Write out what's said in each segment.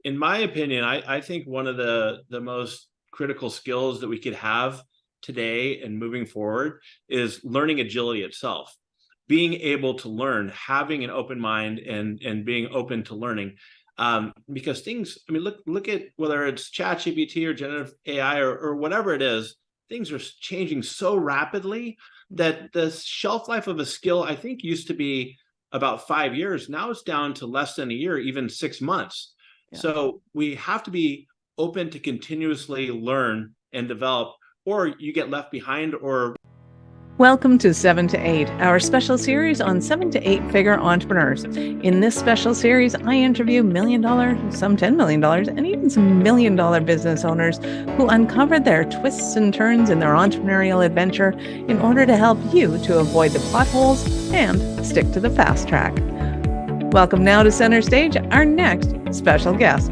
in my opinion, I think one of the most critical skills that we could have today and moving forward is learning agility itself. Being able to learn, having an open mind and being open to learning. Because things, I mean, look at whether it's ChatGPT or generative AI or whatever it is, things are changing so rapidly that the shelf life of a skill, I think, used to be about 5 years. Now it's down to less than a year, even 6 months. Yeah. So we have to be open to continuously learn and develop, or you get left behind. Or Welcome to 7 to 8, our special series on 7 to 8 figure entrepreneurs. In this special series, I interview $1 million, some $10 million, and even some $1 million business owners who uncovered their twists and turns in their entrepreneurial adventure in order to help you to avoid the potholes and stick to the fast track. Welcome now to center stage, our next special guest.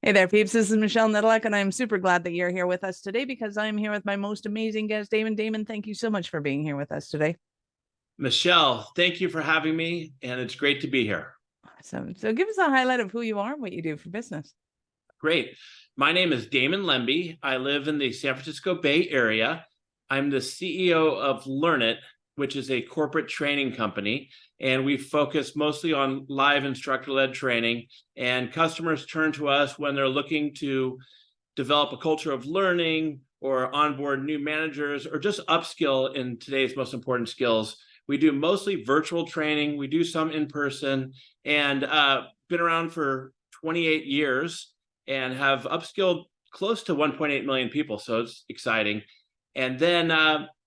Hey there, peeps. This is Michelle Nedelec, and I'm super glad that you're here with us today because I'm here with my most amazing guest, Damon. Damon, thank you so much for being here with us today. Michelle, thank you for having me, and it's great to be here. Awesome. So give us a highlight of who you are and what you do for business. Great. My name is Damon Lembi. I live in the San Francisco Bay Area. I'm the CEO of Learnit, which is a corporate training company, and we focus mostly on live instructor-led training, and customers turn to us when they're looking to develop a culture of learning or onboard new managers or just upskill in today's most important skills. We do mostly virtual training. We do some in person, and been around for 28 years and have upskilled close to 1.8 million people. So it's exciting. And then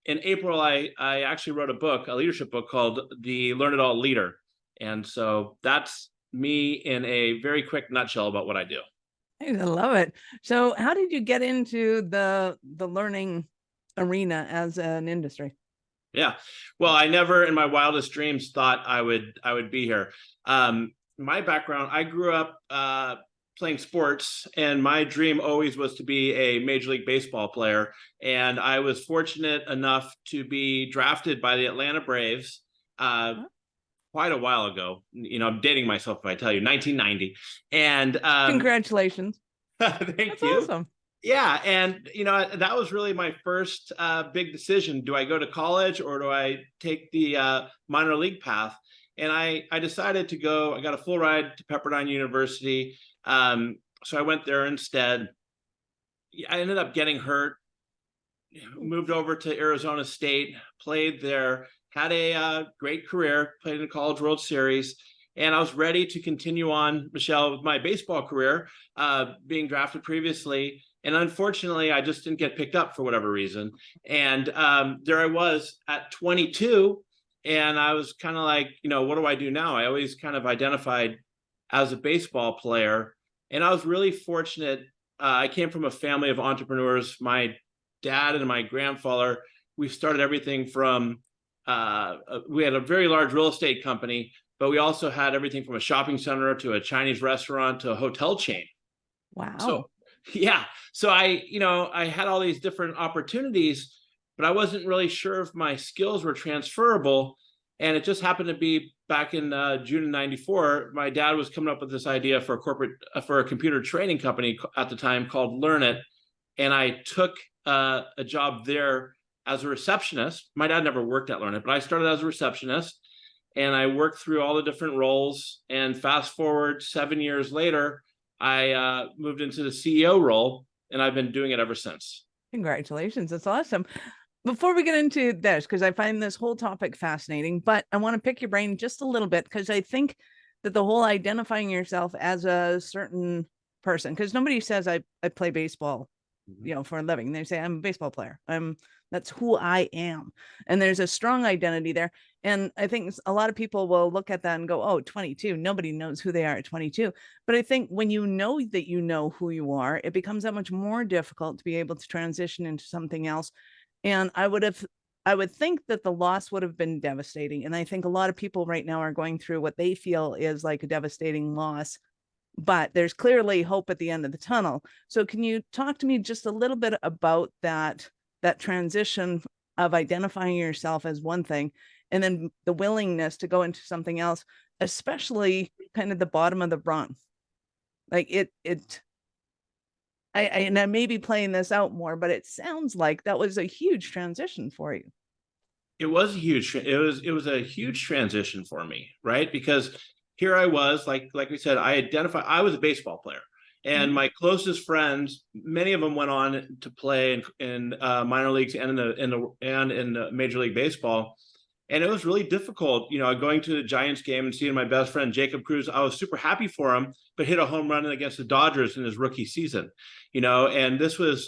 in April, I actually wrote a book, a leadership book called The Learn It All Leader. And so that's me in a very quick nutshell about what I do. I love it. So how did you get into the learning arena as an industry? Yeah. Well, I never in my wildest dreams thought I would be here. My background, I grew up playing sports, and my dream always was to be a Major League Baseball player. And I was fortunate enough to be drafted by the Atlanta Braves quite a while ago. You know, I'm dating myself if I tell you, 1990. And Congratulations. Thank That's you. Awesome. Yeah. And, you know, that was really my first big decision. Do I go to college or do I take the minor league path? And I decided to go. I got a full ride to Pepperdine University. So I went there instead. I ended up getting hurt, moved over to Arizona State, played there, had a great career, played in the College World Series. And I was ready to continue on, Michelle, with my baseball career, being drafted previously. And unfortunately, I just didn't get picked up for whatever reason. And there I was at 22. And I was kind of like, you know, what do I do now? I always kind of identified as a baseball player. And I was really fortunate. I came from a family of entrepreneurs. My dad and my grandfather, we started everything from, we had a very large real estate company, but we also had everything from a shopping center to a Chinese restaurant to a hotel chain. Wow. So, yeah. So I had all these different opportunities, but I wasn't really sure if my skills were transferable. And it just happened to be back in June of '94, my dad was coming up with this idea for a computer training company at the time called Learnit. And I took a job there as a receptionist. My dad never worked at Learnit, but I started as a receptionist and I worked through all the different roles. And fast forward 7 years later, I moved into the CEO role, and I've been doing it ever since. Congratulations. That's awesome. Before we get into this, because I find this whole topic fascinating, but I want to pick your brain just a little bit, because I think that the whole identifying yourself as a certain person, because nobody says I play baseball, you know, for a living. They say I'm a baseball player. That's who I am. And there's a strong identity there. And I think a lot of people will look at that and go, oh, 22, nobody knows who they are at 22. But I think when you know that you know who you are, it becomes that much more difficult to be able to transition into something else. And I would think that the loss would have been devastating. And I think a lot of people right now are going through what they feel is like a devastating loss, but there's clearly hope at the end of the tunnel. So can you talk to me just a little bit about that transition of identifying yourself as one thing and then the willingness to go into something else especially kind of the bottom of the rung. Like and I may be playing this out more, but it sounds like that was a huge transition for you. It was a huge, it was a huge transition for me, right? Because here I was, like we said, I was a baseball player. And my closest friends, many of them went on to play in minor leagues and in the Major League Baseball. And it was really difficult, going to the Giants game and seeing my best friend Jacob Cruz. I was super happy for him, but hit a home run against the Dodgers in his rookie season, and this was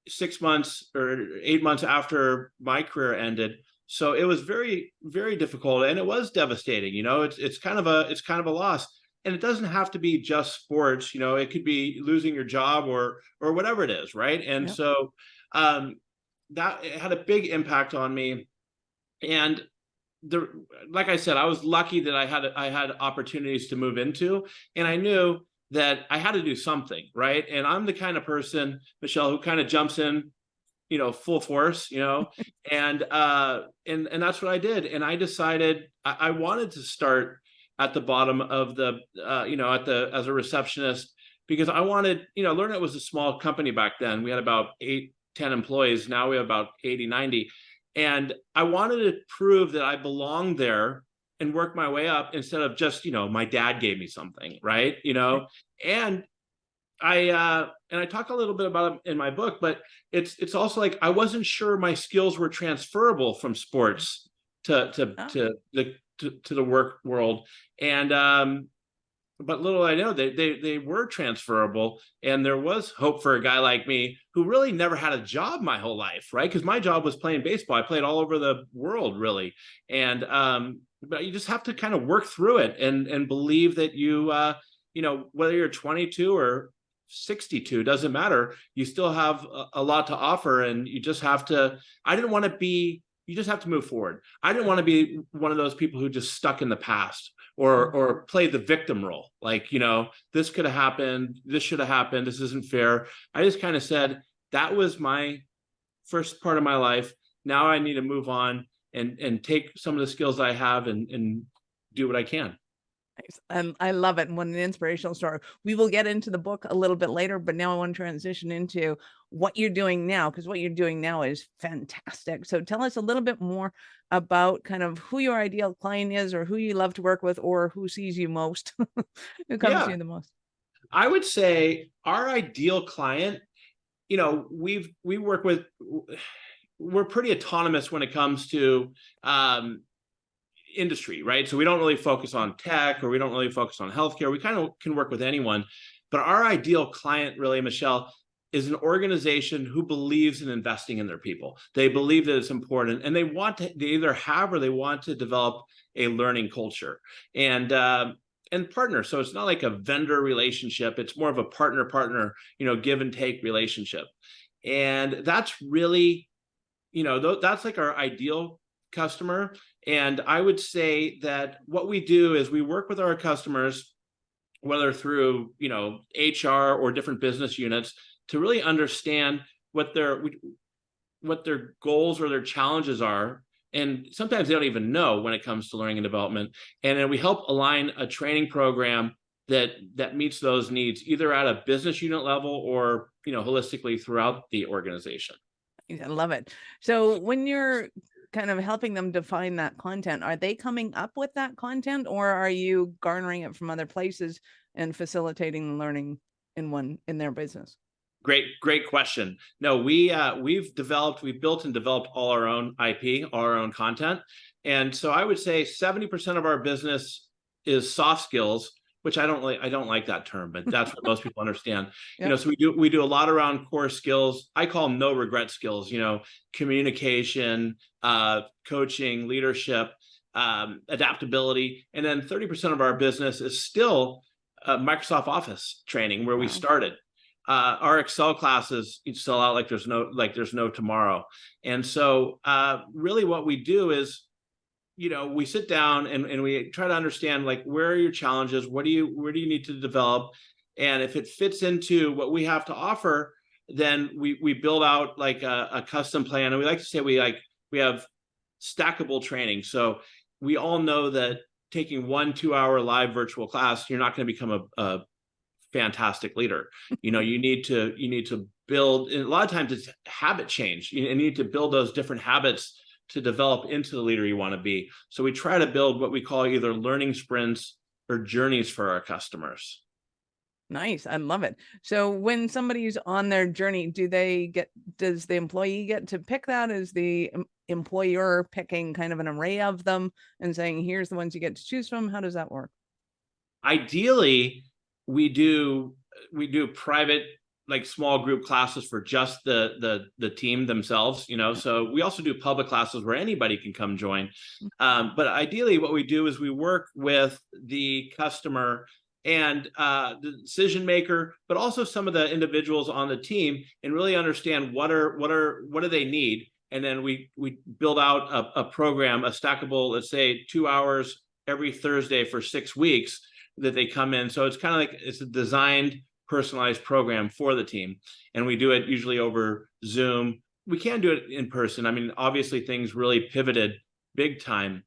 6 months or 8 months after my career ended. So it was very, very difficult, and it was devastating. It's kind of a loss. And it doesn't have to be just sports. It could be losing your job or whatever it is, right? And so that had a big impact on me. And like I said, I was lucky that I had opportunities to move into, and I knew that I had to do something, right? And I'm the kind of person, Michelle, who kind of jumps in, full force, and that's what I did. And I decided I wanted to start at the bottom of the, as a receptionist, because I wanted, Learnit was a small company back then. We had about 8-10 employees. Now we have about 80-90. And I wanted to prove that I belonged there and work my way up instead of just, my dad gave me something, right? And I talk a little bit about it in my book, but it's also like I wasn't sure my skills were transferable from sports to the work world. And but little I know, they were transferable, and there was hope for a guy like me who really never had a job my whole life, right? Because my job was playing baseball. I played all over the world, really. And but you just have to kind of work through it and believe that whether you're 22 or 62, doesn't matter. You still have a lot to offer, and you just have to. You just have to move forward. I didn't want to be one of those people who just stuck in the past or play the victim role. Like, this could have happened. This should have happened. This isn't fair. I just kind of said, that was my first part of my life. Now I need to move on and take some of the skills I have and do what I can. And I love it. And what an inspirational story. We will get into the book a little bit later, but now I want to transition into what you're doing now, because what you're doing now is fantastic. So tell us a little bit more about kind of who your ideal client is, or who you love to work with, or who sees you most, who comes to you the most. I would say our ideal client, we're pretty autonomous when it comes to industry, right? So we don't really focus on tech, or we don't really focus on healthcare. We kind of can work with anyone. But our ideal client, really, Michelle, is an organization who believes in investing in their people. They believe that it's important, and they either have or they want to develop a learning culture and partner. So it's not like a vendor relationship. It's more of a partner, give and take relationship. And that's really, that's like our ideal customer. And I would say that what we do is we work with our customers, whether through, HR or different business units, to really understand what their goals or their challenges are. And sometimes they don't even know when it comes to learning and development. And then we help align a training program that meets those needs, either at a business unit level or, holistically throughout the organization. I love it. So when you're kind of helping them define that content, are they coming up with that content, or are you garnering it from other places and facilitating learning in their business? Great question. No, we've built and developed all our own IP, all our own content. And so I would say 70% of our business is soft skills, which I don't like that term, but that's what most people understand. Yep. So we do a lot around core skills. I call them no regret skills, communication, coaching, leadership, adaptability. And then 30% of our business is still Microsoft Office training, where we started. Our Excel classes sell out like there's no tomorrow. And so really what we do is, we sit down and we try to understand, like, where are your challenges? where do you need to develop? And if it fits into what we have to offer, then we build out like a custom plan. And we like to say we have stackable training. So we all know that taking 1-2 hour live virtual class, you're not going to become a fantastic leader. You need to build, and a lot of times it's habit change. You need to build those different habits to develop into the leader you want to be. So we try to build what we call either learning sprints or journeys for our customers. Nice. I love it. So when somebody's on their journey, does the employee get to pick that? Is the employer picking kind of an array of them and saying, here's the ones you get to choose from? How does that work? Ideally, we do private, like small group classes for just the team themselves, so we also do public classes where anybody can come join. But ideally what we do is we work with the customer and the decision maker, but also some of the individuals on the team, and really understand what do they need. And then we build out a program, a stackable, let's say 2 hours every Thursday for 6 weeks that they come in. So it's kind of like it's a designed, personalized program for the team. And we do it usually over Zoom. We can do it in person. I mean, obviously things really pivoted big time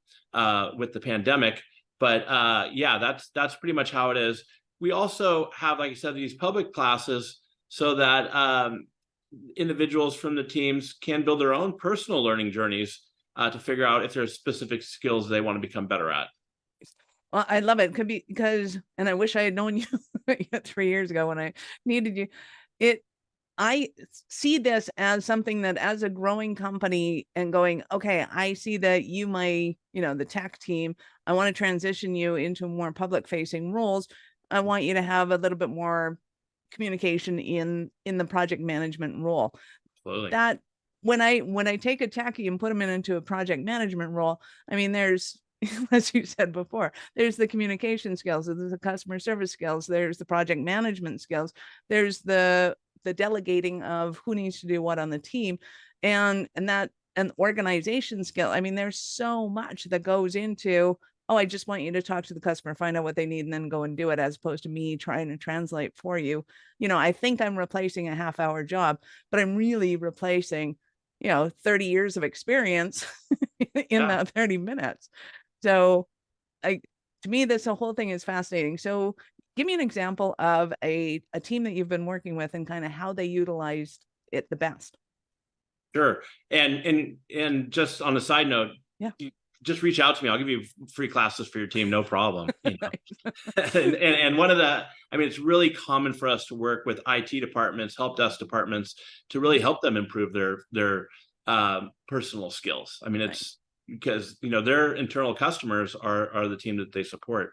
with the pandemic. But yeah, that's pretty much how it is. We also have, like I said, these public classes so that individuals from the teams can build their own personal learning journeys to figure out if there's specific skills they want to become better at. Well, I love it. Could be because, and I wish I had known you 3 years ago when I needed you. I see this as something that, as a growing company and going, okay, I see that the tech team, I want to transition you into more public facing roles. I want you to have a little bit more communication in the project management role. Absolutely. That when I take a techie and put them into a project management role, I mean, there's, as you said before, there's the communication skills, there's the customer service skills, there's the project management skills, there's the delegating of who needs to do what on the team, and that an organization skill. I mean, there's so much that goes into, oh, I just want you to talk to the customer, find out what they need, and then go and do it, as opposed to me trying to translate for you. I think I'm replacing a half-hour job, but I'm really replacing 30 years of experience in that 30 minutes. So to me, this whole thing is fascinating. So give me an example of a team that you've been working with and kind of how they utilized it the best. Sure. And just on a side note, yeah, just reach out to me. I'll give you free classes for your team. No problem. And one of the, I mean, it's really common for us to work with IT departments, help desk departments, to really help them improve their personal skills. I mean, it's because, their internal customers are the team that they support.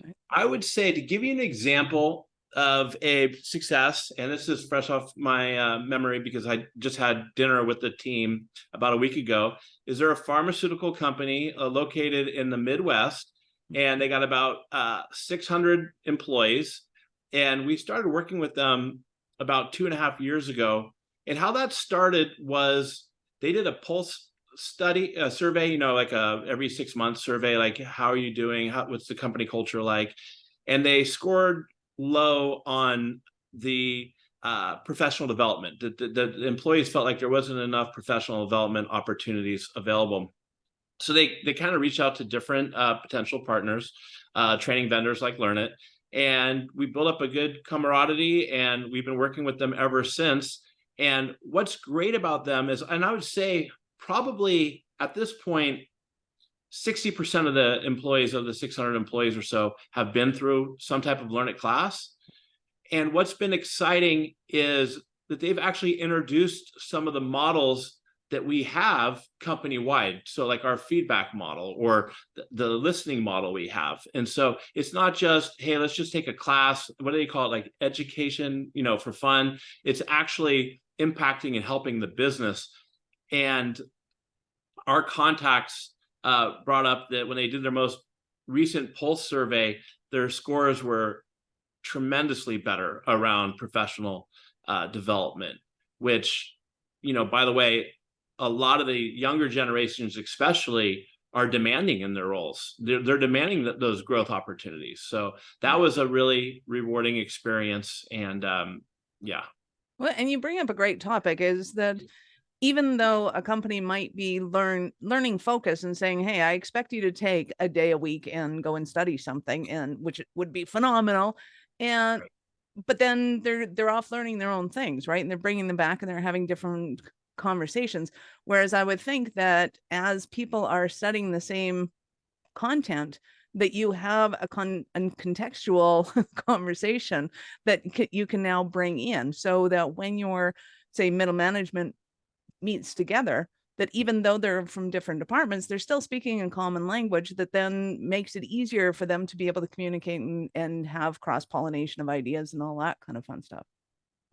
Right. I would say, to give you an example of a success, and this is fresh off my memory because I just had dinner with the team about a week ago, is there a pharmaceutical company located in the Midwest, and they got about 600 employees, and we started working with them about 2.5 years ago. And how that started was they did a pulse study, a survey, like every 6 months survey, like, how are you doing? What's the company culture like? And they scored low on the professional development. The employees felt like there wasn't enough professional development opportunities available. So they kind of reached out to different potential partners, training vendors like Learnit, and we built up a good camaraderie, and we've been working with them ever since. And what's great about them is, and I would say probably at this point, 60% of the employees, of the 600 employees or so, have been through some type of Learnit class. And what's been exciting is that they've actually introduced some of the models that we have company-wide. So like our feedback model or the listening model we have. And so it's not just, hey, let's just take a class. What do they call it? Like education, for fun. It's actually impacting and helping the business. And our contacts brought up that when they did their most recent pulse survey, their scores were tremendously better around professional development, which, by the way, a lot of the younger generations especially are demanding in their roles. They're demanding those growth opportunities. So that was a really rewarding experience. And yeah. Well, and you bring up a great topic, is that even though a company might be learning focus and saying, hey, I expect you to take a day a week and go and study something, and which would be phenomenal. And but then they're off learning their own things, right? And they're bringing them back and they're having different conversations. Whereas I would think that as people are studying the same content, that you have a contextual conversation that you can now bring in, so that when your, say, middle management meets together, that even though they're from different departments, they're still speaking in common language that then makes it easier for them to be able to communicate and have cross-pollination of ideas and all that kind of fun stuff.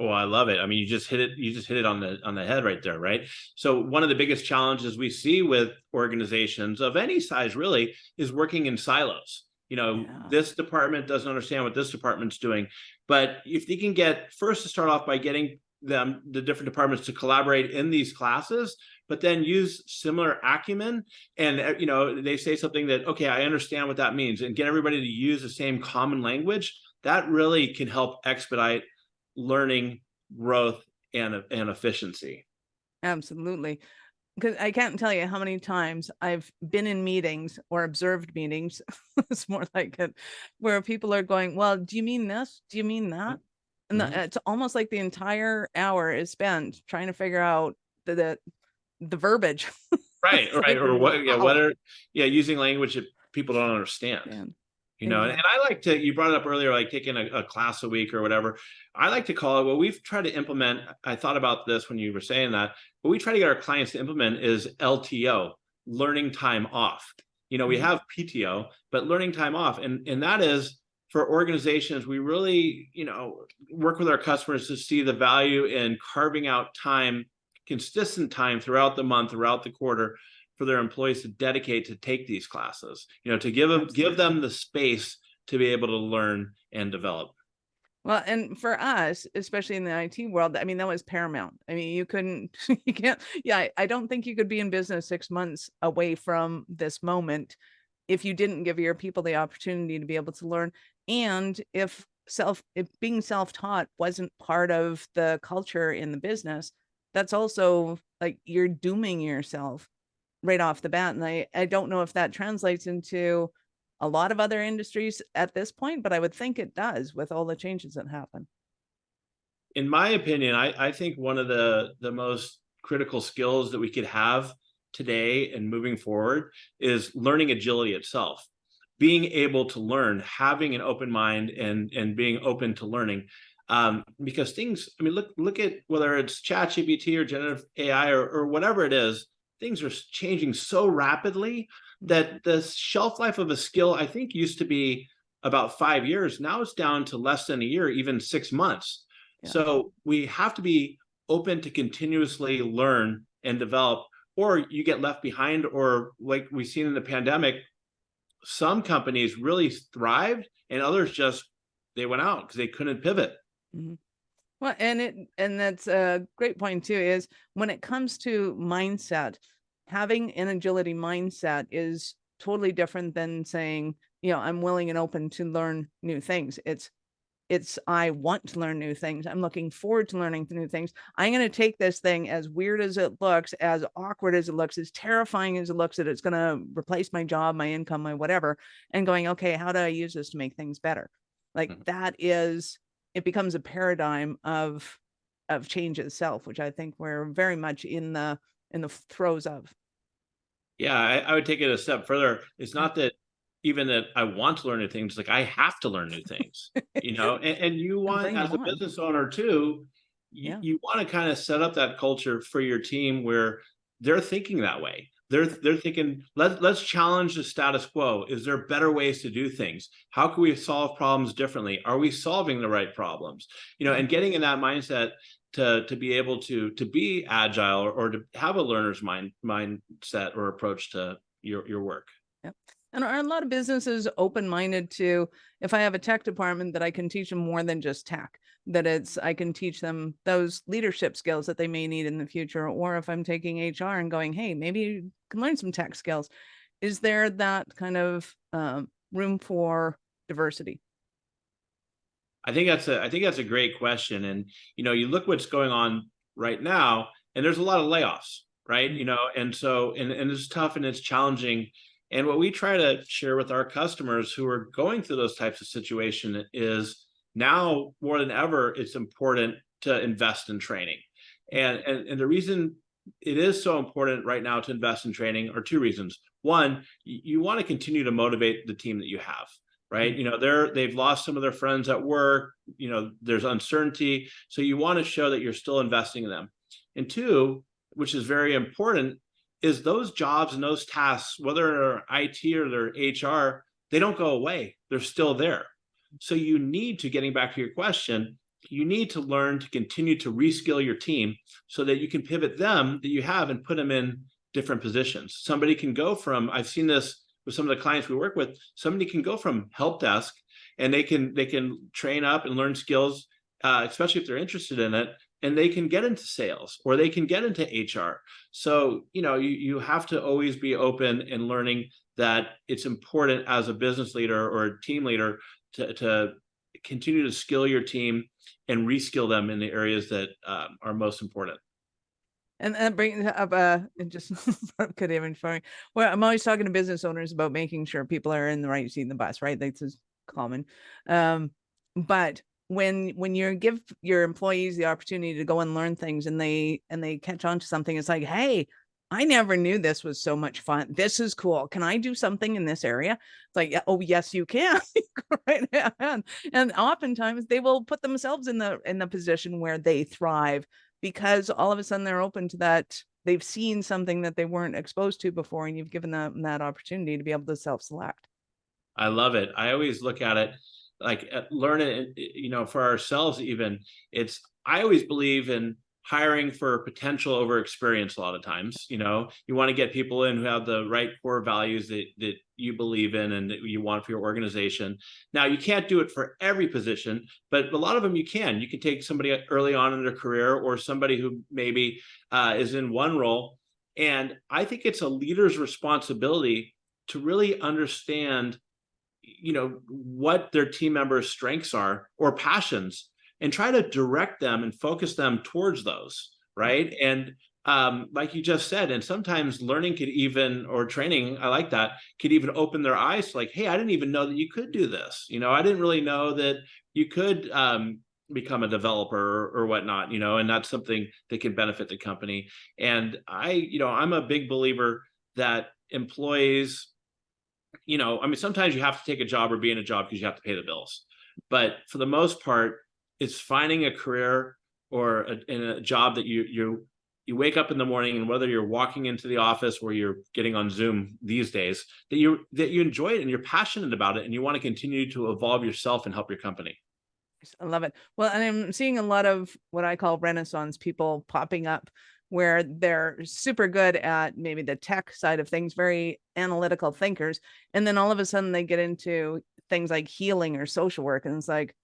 Oh, I love it. I mean, you just hit it on the head right there, right? So one of the biggest challenges we see with organizations of any size really is working in silos. Yeah. This department doesn't understand what this department's doing. But if they can get first to start off by getting the different departments to collaborate in these classes, but then use similar acumen, and they say something that, okay, I understand what that means, and get everybody to use the same common language, that really can help expedite learning, growth, and efficiency. Absolutely. Because I can't tell you how many times I've been in meetings or observed meetings, it's more like it, where people are going, well, do you mean this? Do you mean that? And Mhm. it's almost like the entire hour is spent trying to figure out the verbiage. Right, It's right. like, Or what, yeah, wow. using language that people don't understand. Man, And I like to, you brought it up earlier, like taking a class a week or whatever. I like to call it, what we've tried to implement. I thought about this when you were saying that. What we try to get our clients to implement is LTO, learning time off. We have PTO, but learning time off. And that is for organizations, we really, work with our customers to see the value in carving out time, consistent time throughout the month, throughout the quarter, for their employees to dedicate to take these classes, to give them the space to be able to learn and develop. Well, and for us, especially in the IT world, I mean, that was paramount. I mean, you couldn't, you can't, yeah, I don't think you could be in business 6 months away from this moment if you didn't give your people the opportunity to be able to learn. And if being self-taught wasn't part of the culture in the business, that's also like you're dooming yourself right off the bat. And I don't know if that translates into a lot of other industries at this point, but I would think it does with all the changes that happen. In my opinion, I think one of the most critical skills that we could have today and moving forward is learning agility itself. Being able to learn, having an open mind, and being open to learning. Because things, I mean, look at whether it's ChatGPT or generative AI or whatever it is, things are changing so rapidly that the shelf life of a skill, I think, used to be about 5 years. Now it's down to less than a year, even 6 months. Yeah. So we have to be open to continuously learn and develop, or you get left behind, or like we've seen in the pandemic, some companies really thrived and others just, they went out because they couldn't pivot. Mm-hmm. Well, and that's a great point too, is when it comes to mindset, having an agility mindset is totally different than saying, I'm willing and open to learn new things. It's I want to learn new things. I'm looking forward to learning new things. I'm going to take this thing, as weird as it looks, as awkward as it looks, as terrifying as it looks, that it's going to replace my job, my income, my whatever, and going, okay, how do I use this to make things better? Like it becomes a paradigm of change itself, which I think we're very much in the throes of. Yeah, I would take it a step further. It's not that even that I want to learn new things, like I have to learn new things, and you And want, bring them as a on. business owner too, Yeah. you want to kind of set up that culture for your team where they're thinking that way. They're thinking, let's challenge the status quo. Is there better ways to do things? How can we solve problems differently? Are we solving the right problems? And getting in that mindset to be able to be agile, or to have a learner's mindset or approach to your work. Yep. And are a lot of businesses open-minded to, if I have a tech department, that I can teach them more than just tech, that I can teach them those leadership skills that they may need in the future, or if I'm taking HR and going, hey, maybe you can learn some tech skills. Is there that kind of room for diversity? I think that's a great question. And you look what's going on right now. and there's a lot of layoffs, right? And so, and it's tough and it's challenging. And what we try to share with our customers who are going through those types of situations is now more than ever, it's important to invest in training. And the reason it is so important right now to invest in training are two reasons. One, you want to continue to motivate the team that you have, right? They've lost some of their friends at work, there's uncertainty. So you want to show that you're still investing in them. And two, which is very important, is those jobs and those tasks, whether they're IT or they're HR, they don't go away. They're still there. So you need to, getting back to your question, you need to learn to continue to reskill your team so that you can pivot them that you have and put them in different positions. Somebody can go from, I've seen this with some of the clients we work with, somebody can go from help desk and they can train up and learn skills, especially if they're interested in it, and they can get into sales or they can get into HR. So, you have to always be open and learning that it's important as a business leader or a team leader to continue to skill your team and reskill them in the areas that are most important. And that brings up it just could even funny. Well, I'm always talking to business owners about making sure people are in the right seat in the bus, right? That's just common. But when you give your employees the opportunity to go and learn things and they catch on to something, it's like, hey, I never knew this was so much fun. This is cool. Can I do something in this area? It's like, oh, yes, you can. Right. And oftentimes they will put themselves in the position where they thrive because all of a sudden they're open to that. They've seen something that they weren't exposed to before, and you've given them that opportunity to be able to self-select. I love it. I always look at it like learn it, for ourselves even. I always believe in hiring for potential over experience a lot of times. You want to get people in who have the right core values that you believe in and that you want for your organization. Now, you can't do it for every position, but a lot of them you can. You can take somebody early on in their career or somebody who maybe is in one role. And I think it's a leader's responsibility to really understand what their team members' strengths are or passions, and try to direct them and focus them towards those, right? And like you just said, and sometimes learning could even, or training, I like that, could even open their eyes to like, hey, I didn't even know that you could do this. I didn't really know that you could become a developer or whatnot, and that's something that can benefit the company. And I'm a big believer that employees, sometimes you have to take a job or be in a job because you have to pay the bills. But for the most part, it's finding a career or in a job that you wake up in the morning, and whether you're walking into the office or you're getting on Zoom these days, that you enjoy it and you're passionate about it and you want to continue to evolve yourself and help your company. I love it. Well, and I'm seeing a lot of what I call Renaissance people popping up where they're super good at maybe the tech side of things, very analytical thinkers. And then all of a sudden they get into things like healing or social work. And it's like,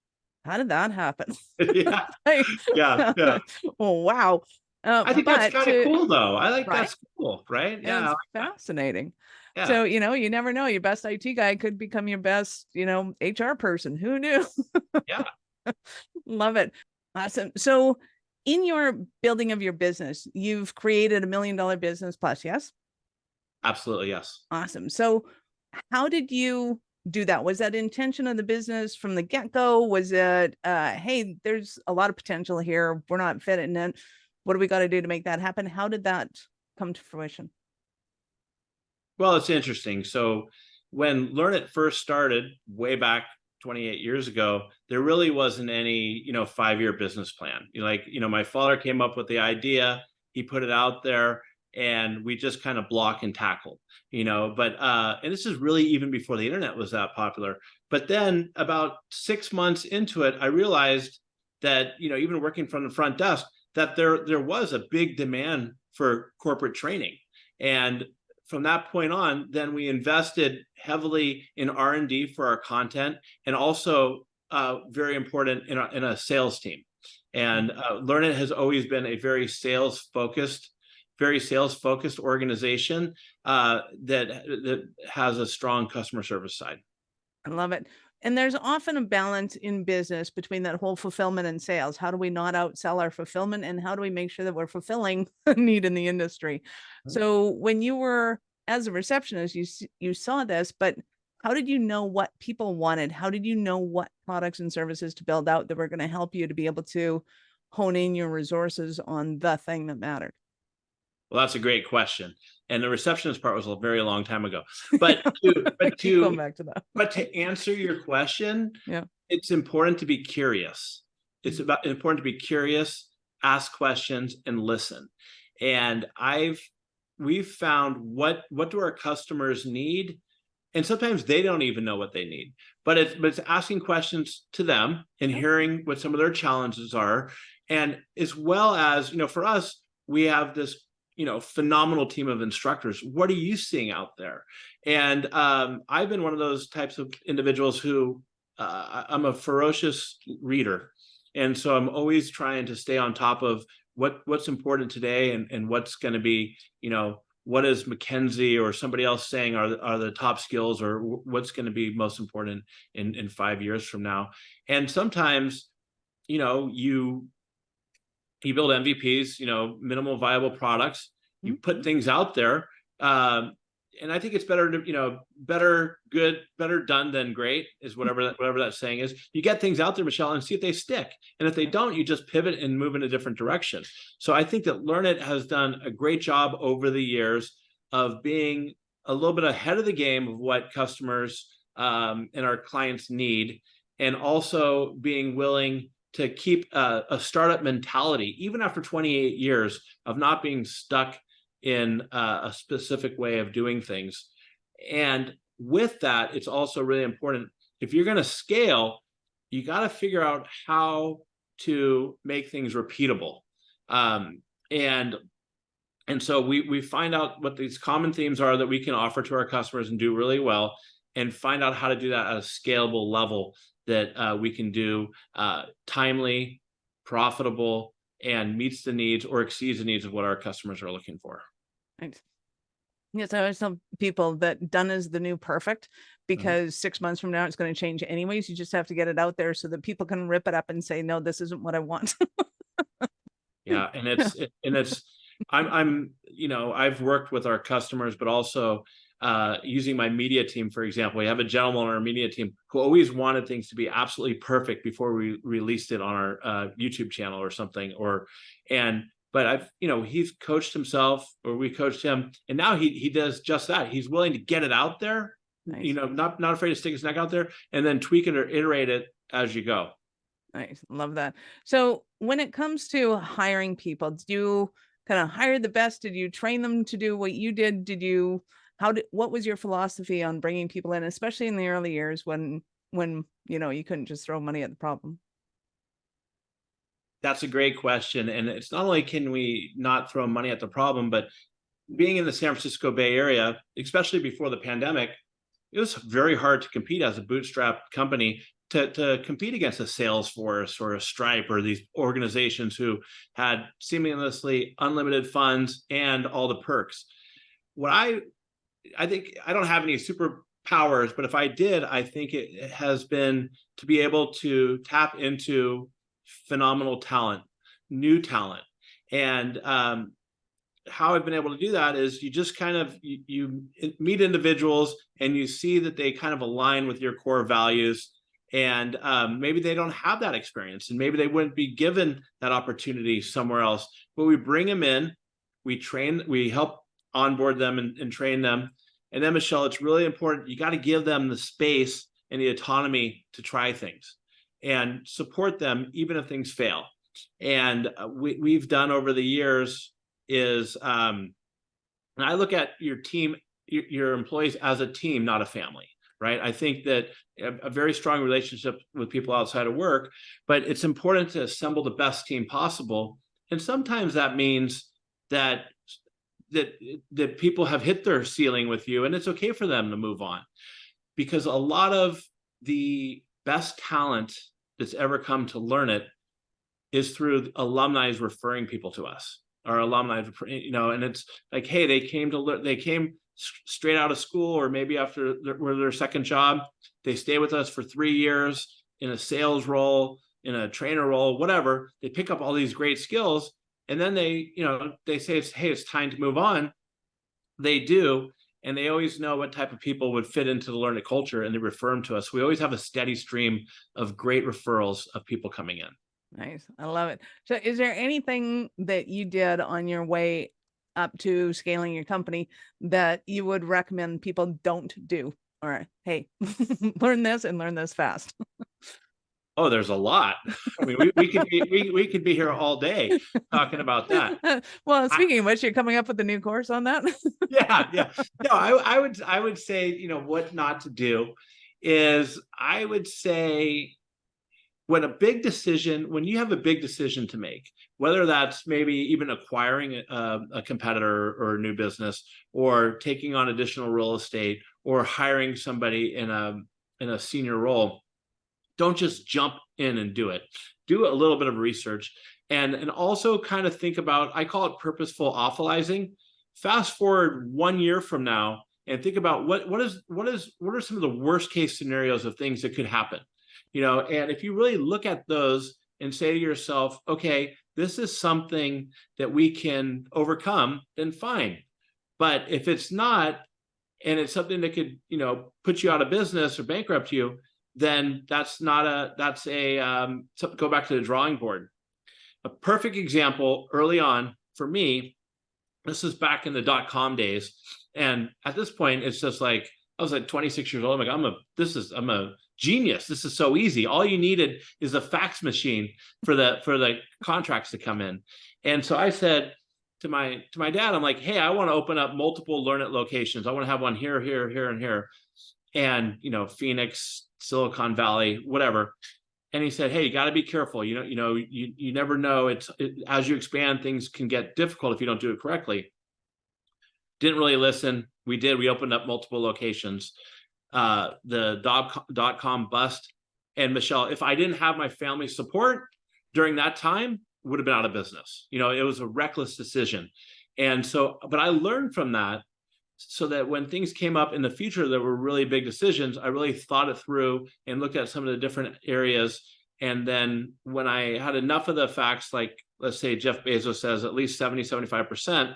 how did that happen? Yeah. Like, Yeah. Oh, wow. I think that's kind of cool though. I like right? That's cool, right? Yeah, it's like fascinating. Yeah. So, you never know. Your best IT guy could become your best, HR person. Who knew? Yeah. Love it. Awesome. So in your building of your business, you've created $1 million business plus, yes? Absolutely, yes. Awesome. So how did you do that? Was that intention of the business from the get-go? Was it, hey, there's a lot of potential here. We're not fitting in. What do we got to do to make that happen? How did that come to fruition? Well, it's interesting. So when Learnit first started way back 28 years ago, there really wasn't any, 5-year business plan. My father came up with the idea, he put it out there, and we just kind of block and tackle, but and this is really even before the internet was that popular. But then about 6 months into it, I realized that, even working from the front desk, that there was a big demand for corporate training. And from that point on, then we invested heavily in R&D for our content, and also very important in a sales team. And Learnit has always been a very sales focused organization that has a strong customer service side. I love it. And there's often a balance in business between that whole fulfillment and sales. How do we not outsell our fulfillment, and how do we make sure that we're fulfilling a need in the industry? So when you were as a receptionist, you saw this, but how did you know what people wanted? How did you know what products and services to build out that were going to help you to be able to hone in your resources on the thing that mattered? Well, that's a great question. And the receptionist part was a very long time ago. But to, but Keep going to, back to that. but to answer your question, Yeah. it's important to be curious. It's important to be curious, ask questions, and listen. And we've found what do our customers need, and sometimes they don't even know what they need. But it's asking questions to them and hearing what some of their challenges are, and as well as, for us, we have this phenomenal team of instructors. What are you seeing out there? And I've been one of those types of individuals who I'm a ferocious reader. And so I'm always trying to stay on top of what's important today, and what's going to be, what is McKinsey or somebody else saying are the top skills, or what's going to be most important in 5 years from now. And sometimes, you build MVPs, minimal viable products, you put things out there. And I think it's better to, better done than great, is whatever that saying is. You get things out there, Michelle, and see if they stick. And if they don't, you just pivot and move in a different direction. So I think that Learnit has done a great job over the years of being a little bit ahead of the game of what customers and our clients need, and also being willing to keep a startup mentality, even after 28 years of not being stuck in a specific way of doing things. And with that, it's also really important, if you're going to scale, you got to figure out how to make things repeatable. And so we find out what these common themes are that we can offer to our customers and do really well, and find out how to do that at a scalable level that we can do timely, profitable, and meets the needs or exceeds the needs of what our customers are looking for. Right. Yes, I always tell people that done is the new perfect, because 6 months from now it's going to change anyways. You just have to get it out there so that people can rip it up and say, no, this isn't what I want. Yeah, and I've worked with our customers, but also using my media team, for example. We have a gentleman on our media team who always wanted things to be absolutely perfect before we released it on our YouTube channel or something. But he's coached himself, or we coached him, and now he does just that. He's willing to get it out there, Nice. Not afraid to stick his neck out there, and then tweak it or iterate it as you go. Nice. Love that. So when it comes to hiring people, did you kind of hire the best? Did you train them to do what you did? What was your philosophy on bringing people in, especially in the early years when you couldn't just throw money at the problem? That's a great question. And it's not only can we not throw money at the problem, but being in the San Francisco Bay Area, especially before the pandemic, it was very hard to compete as a bootstrap company, to compete against a Salesforce or a Stripe or these organizations who had seamlessly unlimited funds and all the perks. What I think, I don't have any superpowers, but if I did, I think it has been to be able to tap into phenomenal talent, new talent. And how I've been able to do that is you just kind of, you meet individuals and you see that they kind of align with your core values. And maybe they don't have that experience, and maybe they wouldn't be given that opportunity somewhere else. But we bring them in, we help onboard them and train them. And then, Michelle, it's really important. You got to give them the space and the autonomy to try things, and support them even if things fail. And we've done over the years is, and I look at your team, your employees as a team, not a family, right? I think that a very strong relationship with people outside of work, but it's important to assemble the best team possible. And sometimes that means that people have hit their ceiling with you, and it's okay for them to move on, because a lot of the best talent that's ever come to Learnit is through alumni referring people to us, our alumni, and it's like, hey, they came straight out of school, or maybe after their second job, they stay with us for 3 years in a sales role, in a trainer role, whatever. They pick up all these great skills, and then they say, hey, it's time to move on. They do, and they always know what type of people would fit into the Learnit culture, and they refer them to us. We always have a steady stream of great referrals of people coming in. Nice. I love it. So is there anything that you did on your way up to scaling your company that you would recommend people don't do? Or, hey, learn this and learn this fast. Oh, there's a lot. I mean, we could be here all day talking about that. Well, speaking of which, you're coming up with a new course on that. Yeah. No, I would say, what not to do is, I would say, when you have a big decision to make, whether that's maybe even acquiring a competitor or a new business, or taking on additional real estate, or hiring somebody in a senior role, don't just jump in and do it. Do a little bit of research, and also kind of think about, I call it purposeful awfulizing. Fast forward 1 year from now and think about what are some of the worst case scenarios of things that could happen. And if you really look at those and say to yourself, okay, this is something that we can overcome, then fine. But if it's not, and it's something that could, put you out of business or bankrupt you, then go back to the drawing board. A perfect example early on for me, this is back in the .com days. And at this point, it's just like, I was like 26 years old. I'm like, I'm a genius. This is so easy. All you needed is a fax machine for the contracts to come in. And so I said to my dad, I'm like, hey, I want to open up multiple Learnit locations. I want to have one here, here, here, and here. And, Phoenix, Silicon Valley, whatever. And he said, hey, you got to be careful. You never know. As you expand, things can get difficult if you don't do it correctly. Didn't really listen. We did. We opened up multiple locations. The .com bust. And Michelle, if I didn't have my family support during that time, would have been out of business. It was a reckless decision. And so, but I learned from that, so that when things came up in the future that were really big decisions, I really thought it through and looked at some of the different areas. And then when I had enough of the facts, like let's say Jeff Bezos says at least 70-75%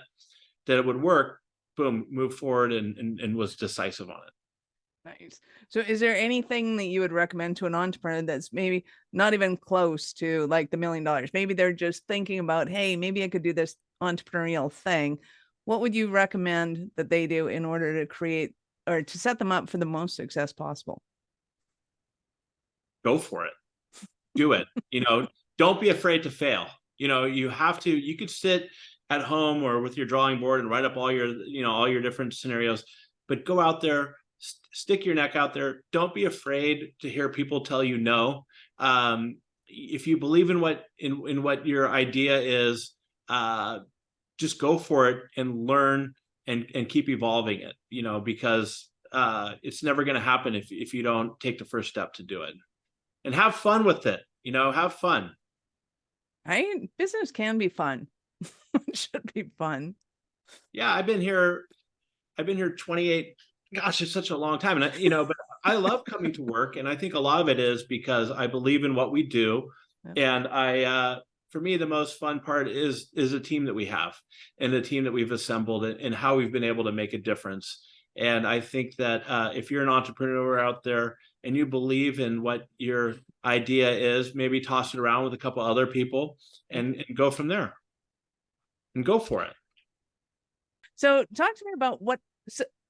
that it would work, boom, move forward and was decisive on it. Nice. So is there anything that you would recommend to an entrepreneur that's maybe not even close to like the $1 million? Maybe they're just thinking about, hey, maybe I could do this entrepreneurial thing. What would you recommend that they do in order to create or to set them up for the most success possible? Go for it. Do it. Don't be afraid to fail. You could sit at home or with your drawing board and write up all your different scenarios, but go out there, stick your neck out there. Don't be afraid to hear people tell you no. If you believe in what your idea is, just go for it and learn and keep evolving it, because it's never going to happen if you don't take the first step to do it. And have fun with it, have fun. Right? Business can be fun. It should be fun. Yeah, I've been here 28, gosh, it's such a long time. And but I love coming to work. And I think a lot of it is because I believe in what we do. Yeah. And for me, the most fun part is the team that we have and the team that we've assembled and how we've been able to make a difference. And I think that if you're an entrepreneur out there and you believe in what your idea is, maybe toss it around with a couple other people and go from there and go for it. So talk to me about what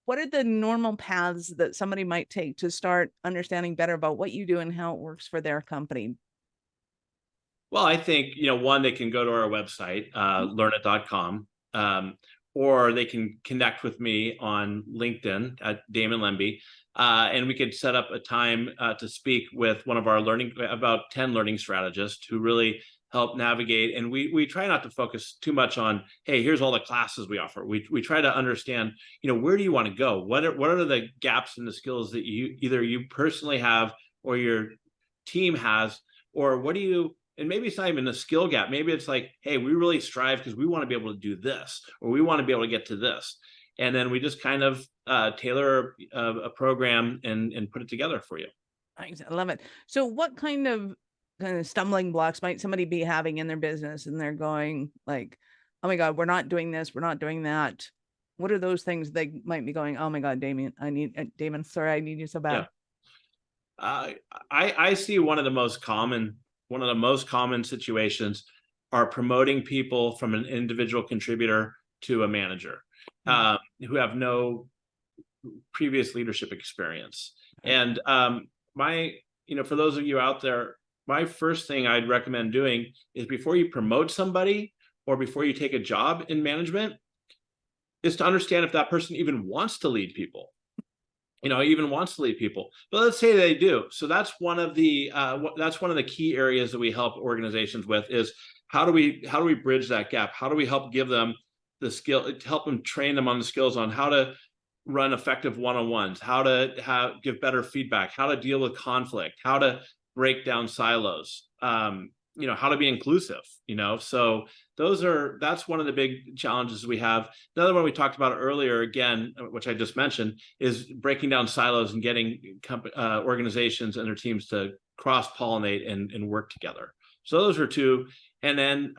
are the normal paths that somebody might take to start understanding better about what you do and how it works for their company? Well, I think, one, they can go to our website, learnit.com, or they can connect with me on LinkedIn at Damon Lembi, and we could set up a time to speak with one of our about 10 learning strategists who really help navigate. And we try not to focus too much on, hey, here's all the classes we offer. We try to understand, where do you want to go? What are the gaps in the skills that you personally have or your team has, or and maybe it's not even a skill gap. Maybe it's like, hey, we really strive because we want to be able to do this, or we want to be able to get to this. And then we just kind of tailor a program and put it together for you. I love it. So what kind of stumbling blocks might somebody be having in their business, and they're going like, oh my God, we're not doing this, we're not doing that? What are those things they might be going, oh my God, Damon, sorry, I need you so bad. Yeah. I see one of the most common situations are promoting people from an individual contributor to a manager who have no previous leadership experience. And for those of you out there, my first thing I'd recommend doing is, before you promote somebody or before you take a job in management, is to understand if that person even wants to lead people. But let's say they do. So that's one of the key areas that we help organizations with, is how do we bridge that gap? How do we help give them the skill, help them train them on the skills on how to run effective one-on-ones, how to give better feedback, how to deal with conflict, how to break down silos, how to be inclusive, so that's one of the big challenges we have. Another one we talked about earlier, again, which I just mentioned, is breaking down silos and getting organizations and their teams to cross-pollinate and work together. So those are two. And then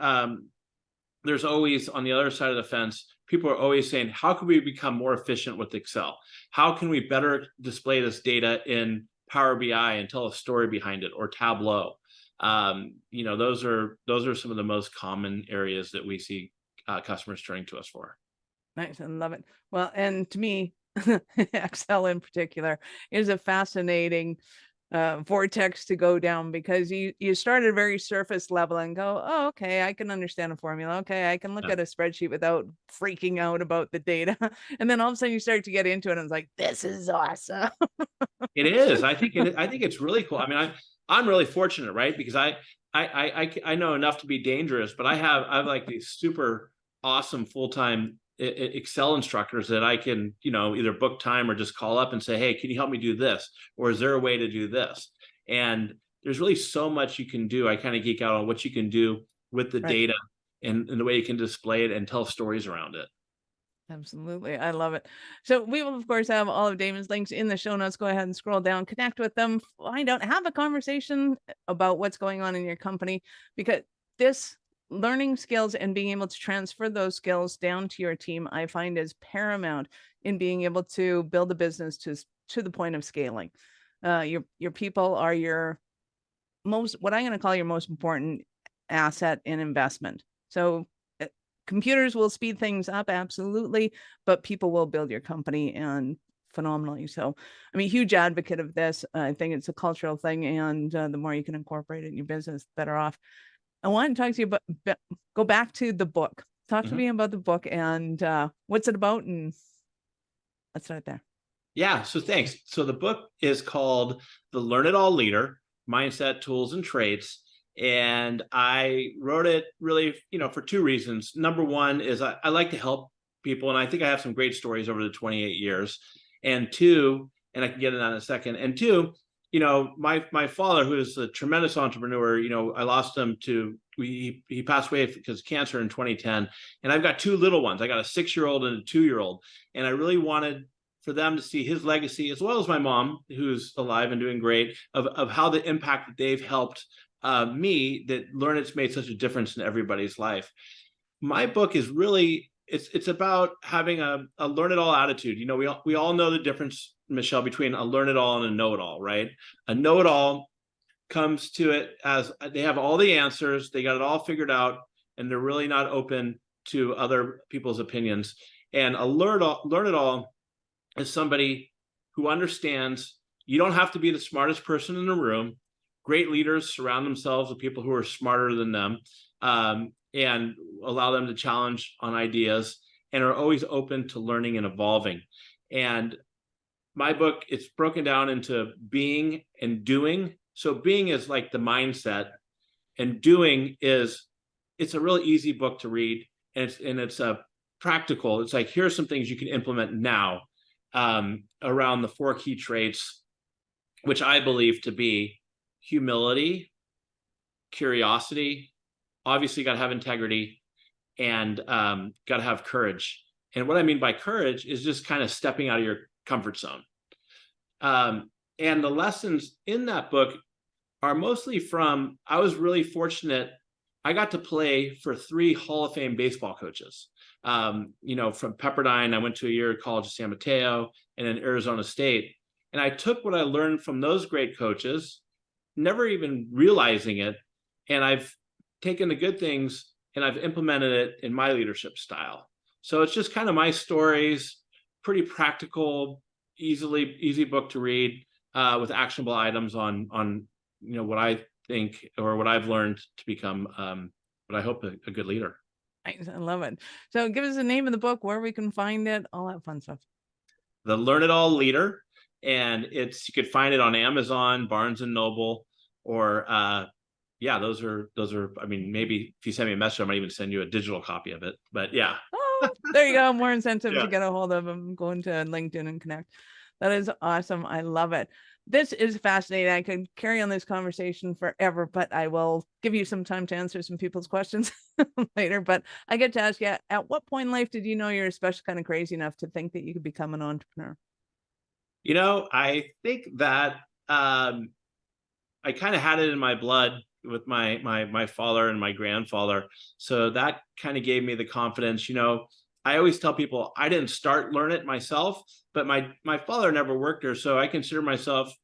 there's always, on the other side of the fence, people are always saying, how can we become more efficient with Excel? How can we better display this data in Power BI and tell a story behind it, or Tableau? Those are some of the most common areas that we see customers turning to us for. Nice. I love it. Well, and to me, Excel in particular is a fascinating vortex to go down, because you start at a very surface level and go, oh, okay, I can understand a formula. Okay, I can look at a spreadsheet without freaking out about the data. And then all of a sudden you start to get into it and it's like, this is awesome. It is. I think it's really cool. I mean, I'm really fortunate, right? Because I know enough to be dangerous, but I have like these super awesome full-time Excel instructors that I can, either book time or just call up and say, hey, can you help me do this? Or is there a way to do this? And there's really so much you can do. I kind of geek out on what you can do with the data and the way you can display it and tell stories around it. Absolutely. I love it. So we will, of course, have all of Damon's links in the show notes. Go ahead and scroll down, connect with them, find out, have a conversation about what's going on in your company, because this learning skills and being able to transfer those skills down to your team, I find, is paramount in being able to build a business to the point of scaling. Your people are what I'm going to call your most important asset and investment. So computers will speed things up, absolutely, but people will build your company, and phenomenally so. I'm a huge advocate of this. I think it's a cultural thing, and the more you can incorporate it in your business, the better off. I want to talk to you about, go back to the book. Talk to me about the book and what's it about, and let's start there. Yeah, so thanks. So the book is called The Learn It All Leader: Mindset, Tools, and Traits. And I wrote it really, for two reasons. Number one is I like to help people, and I think I have some great stories over the 28 years. And two, and I can get into that in a second. And two, my father, who is a tremendous entrepreneur, I lost him he passed away because of cancer in 2010. And I've got two little ones. I got a 6-year-old and a 2-year-old. And I really wanted for them to see his legacy, as well as my mom, who's alive and doing great, of how the impact that they've helped me, that Learnit's made such a difference in everybody's life. My book is really, it's about having a learn it all attitude. We all know the difference, Michelle, between a learn it all and a know it all, right? A know it all comes to it as they have all the answers, they got it all figured out, and they're really not open to other people's opinions. And a learn it all is somebody who understands you don't have to be the smartest person in the room. Great leaders surround themselves with people who are smarter than them, and allow them to challenge on ideas, and are always open to learning and evolving. And my book, it's broken down into being and doing. So being is like the mindset, and doing it's a really easy book to read, and it's a practical. It's like, here are some things you can implement now around the 4 key traits, which I believe to be humility, curiosity, obviously got to have integrity, and got to have courage. And what I mean by courage is just kind of stepping out of your comfort zone. And the lessons in that book are mostly from, I was really fortunate. I got to play for 3 Hall of Fame baseball coaches. From Pepperdine, I went to a year at College of San Mateo and then Arizona State. And I took what I learned from those great coaches, never even realizing it. And I've taken the good things and I've implemented it in my leadership style. So it's just kind of my stories, pretty practical, easy book to read with actionable items on what I think or what I've learned to become what I hope a good leader. Nice. I love it. So give us the name of the book, where we can find it, all that fun stuff. The Learn It All Leader. And you could find it on Amazon, Barnes and Noble, or those are, I mean, maybe if you send me a message, I might even send you a digital copy of it, but yeah. Oh, there you go. More incentive Yeah. to get a hold of them, going to LinkedIn and connect. That is awesome. I love it. This is fascinating. I could carry on this conversation forever, but I will give you some time to answer some people's questions later. But I get to ask you, at what point in life did you know you're especially kind of crazy enough to think that you could become an entrepreneur? I think that I kind of had it in my blood with my father and my grandfather. So that kind of gave me the confidence. I always tell people I didn't start Learnit myself, but my father never worked there. So I consider myself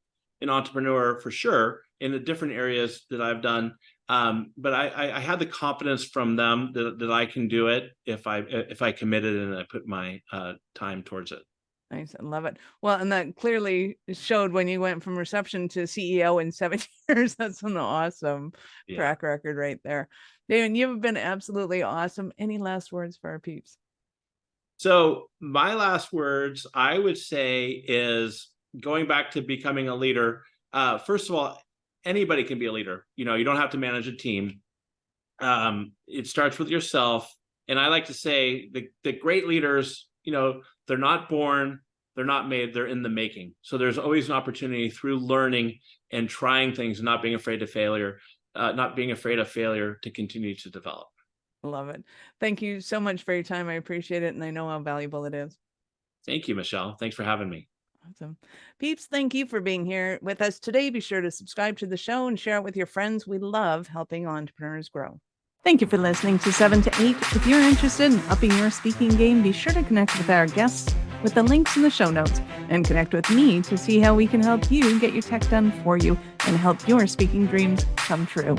an entrepreneur for sure in the different areas that I've done. But I had the confidence from them that I can do it if I committed and I put my time towards it. Nice. I love it. Well, and that clearly showed when you went from reception to CEO in 7 years. That's an awesome track record right there. Damon, you've been absolutely awesome. Any last words for our peeps? So my last words, I would say, is going back to becoming a leader. First of all, anybody can be a leader. You don't have to manage a team. It starts with yourself. And I like to say the great leaders, they're not born, they're not made, they're in the making. So there's always an opportunity through learning and trying things and not being afraid of failure to continue to develop. Love it. Thank you so much for your time. I appreciate it. And I know how valuable it is. Thank you, Michelle. Thanks for having me. Awesome. Peeps, thank you for being here with us today. Be sure to subscribe to the show and share it with your friends. We love helping entrepreneurs grow. Thank you for listening to 7 to 8. If you're interested in upping your speaking game, be sure to connect with our guests with the links in the show notes and connect with me to see how we can help you get your tech done for you and help your speaking dreams come true.